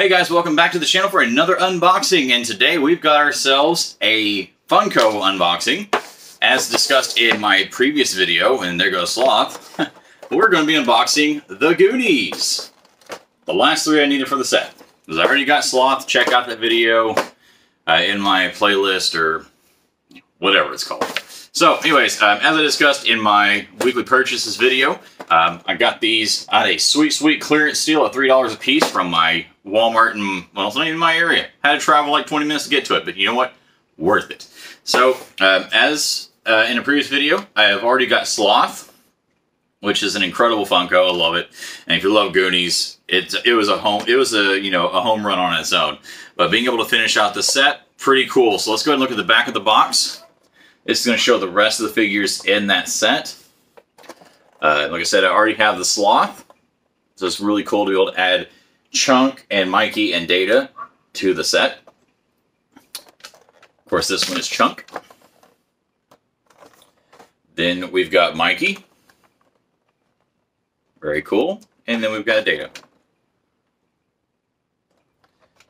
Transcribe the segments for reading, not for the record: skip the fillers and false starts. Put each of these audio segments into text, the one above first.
Hey guys, welcome back to the channel for another unboxing, and today we've got ourselves a Funko unboxing. As discussed in my previous video, and there goes Sloth, we're going to be unboxing the Goonies. The last three I needed for the set. Because I already got Sloth, check out that video in my playlist, or whatever it's called. So anyways, as I discussed in my weekly purchases video, I got these at a sweet clearance deal at $3 a piece from my Walmart, and well, it's not even my area. Had to travel like 20 minutes to get to it, but you know what? Worth it. So, as in a previous video, I have already got Sloth, which is an incredible Funko. I love it. And if you love Goonies, it was a home run on its own. But being able to finish out the set, pretty cool. So let's go ahead and look at the back of the box. It's going to show the rest of the figures in that set. Like I said, I already have the Sloth, so it's really cool to be able to add Chunk and Mikey and Data to the set. Of course, this one is Chunk. Then we've got Mikey. Very cool. And then we've got Data.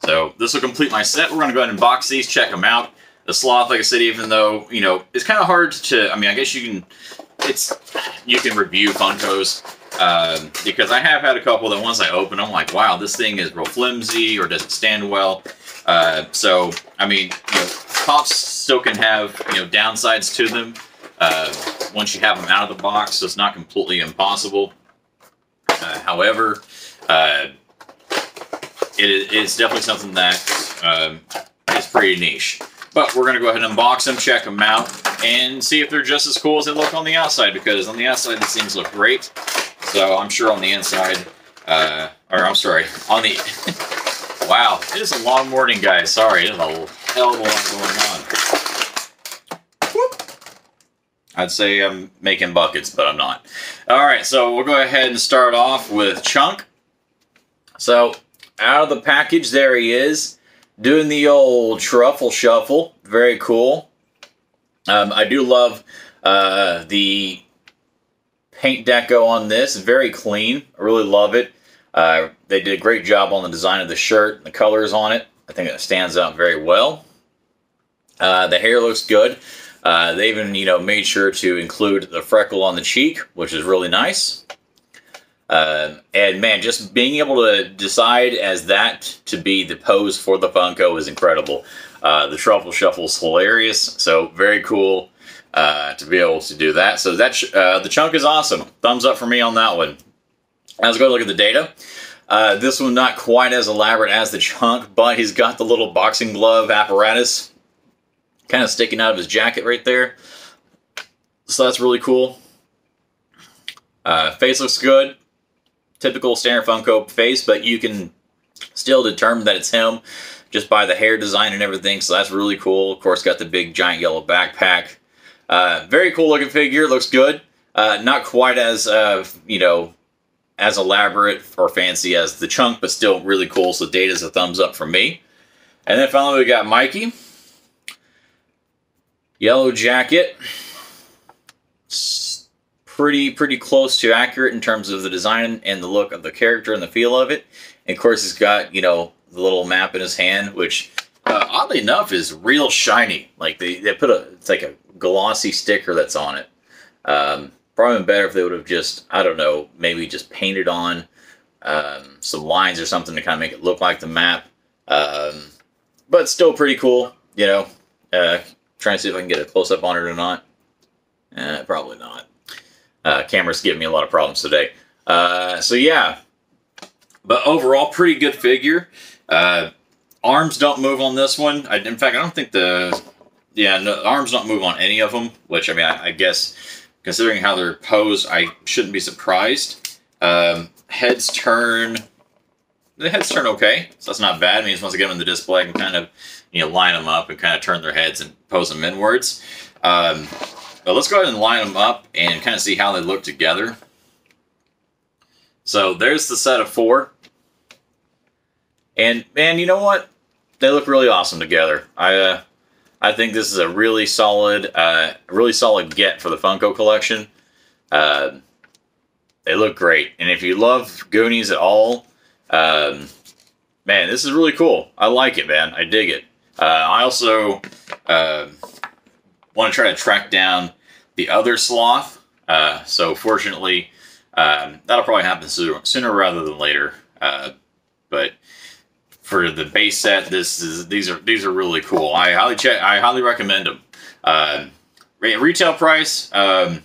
So this will complete my set. We're going to go ahead and box these, check them out. The Sloth, like I said, even though, you know, it's kind of hard to, I mean, I guess you can review Funkos, because I have had a couple that once I open, I'm like, wow, this thing is real flimsy, or doesn't stand well. So, I mean, you know, pops still can have, you know, downsides to them, once you have them out of the box, so it's not completely impossible. However, it's definitely something that is pretty niche. But we're going to go ahead and unbox them, check them out, and see if they're just as cool as they look on the outside, because on the outside these things look great. So I'm sure on the inside, or I'm sorry, on the... Wow, it is a long morning, guys. Sorry, there's a hell of a lot going on. Whoop. I'd say I'm making buckets, but I'm not. Alright, so we'll go ahead and start off with Chunk. So, out of the package, there he is. Doing the old truffle shuffle. Very cool. I do love the paint deco on this. Very clean. I really love it. They did a great job on the design of the shirt and the colors on it. I think it stands out very well. The hair looks good. They even, you know, made sure to include the freckle on the cheek, which is really nice. And man, just being able to decide as that to be the pose for the Funko is incredible. The truffle shuffle is hilarious, so very cool to be able to do that. So that the Chunk is awesome. Thumbs up for me on that one. Let's go look at the Data. This one not quite as elaborate as the Chunk, but he's got the little boxing glove apparatus kind of sticking out of his jacket right there. So that's really cool. Face looks good. Typical standard Funko face, but you can still determine that it's him just by the hair design and everything, so that's really cool. Of course, got the big giant yellow backpack. Very cool looking figure, looks good. Not quite as, you know, as elaborate or fancy as the Chunk, but still really cool, so Data's a thumbs up from me. And then finally we got Mikey. Yellow jacket. Pretty close to accurate in terms of the design and the look of the character and the feel of it. And of course, he's got, you know, the little map in his hand, which oddly enough is real shiny. Like they put it's like a glossy sticker that's on it. Probably been better if they would have just, I don't know, maybe just painted on some lines or something to kind of make it look like the map. But still pretty cool, you know. Trying to see if I can get a close up on it or not. Probably not. Camera's giving me a lot of problems today. So yeah, but overall, pretty good figure. Arms don't move on this one. In fact, I don't think the arms don't move on any of them, which, I mean, I guess, considering how they're posed, I shouldn't be surprised. The heads turn okay, so that's not bad. I mean, once I get them in the display, I can kind of, you know, line them up and kind of turn their heads and pose them inwards. But let's go ahead and line them up and kind of see how they look together. So there's the set of 4. And man, you know what? They look really awesome together. I think this is a really solid get for the Funko collection. They look great. And if you love Goonies at all, man, this is really cool. I like it, man. I dig it. I also want to try to track down the other sloth. So fortunately, that'll probably happen sooner rather than later. But for the base set, these are really cool. I highly recommend them. Retail price. I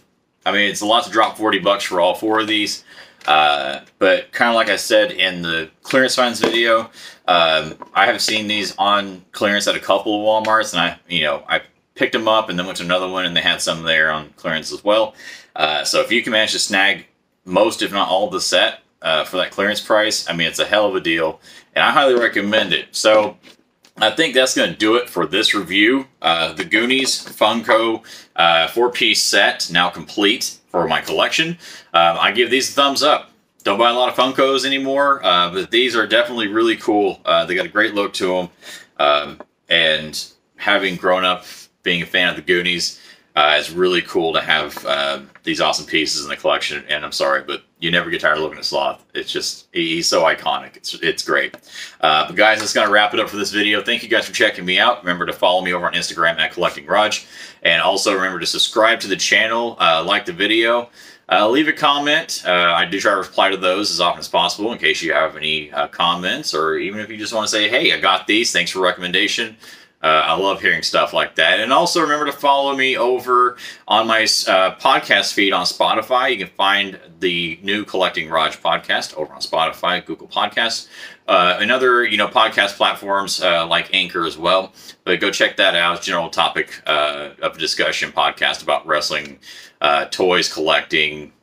mean, it's a lot to drop $40 for all 4 of these. But kind of like I said in the clearance finds video, I have seen these on clearance at a couple of Walmarts, and I picked them up and then went to another one, and they had some there on clearance as well. So if you can manage to snag most, if not all, of the set for that clearance price, I mean, it's a hell of a deal, and I highly recommend it. So I think that's going to do it for this review. The Goonies Funko 4-piece set, now complete for my collection. I give these a thumbs up. Don't buy a lot of Funkos anymore, but these are definitely really cool. They got a great look to them. And having grown up being a fan of the Goonies, it's really cool to have these awesome pieces in the collection. And I'm sorry, but you never get tired of looking at Sloth. It's just, he's so iconic. It's great. But guys, that's going to wrap it up for this video. Thank you guys for checking me out. Remember to follow me over on Instagram at CollectingRaj. And also remember to subscribe to the channel, like the video, leave a comment. I do try to reply to those as often as possible in case you have any comments, or even if you just want to say, hey, I got these, thanks for recommendation. I love hearing stuff like that. And also remember to follow me over on my podcast feed on Spotify. You can find the new Collecting Raj podcast over on Spotify, Google Podcasts, and other podcast platforms like Anchor as well. But go check that out. General topic of discussion podcast about wrestling, toys, collecting,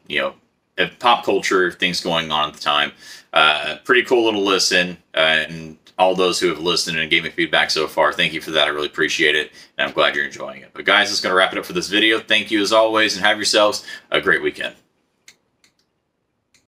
pop culture, things going on at the time. Pretty cool little listen, and all those who have listened and gave me feedback so far, thank you for that. I really appreciate it, and I'm glad you're enjoying it. But guys, that's going to wrap it up for this video. Thank you as always, and have yourselves a great weekend.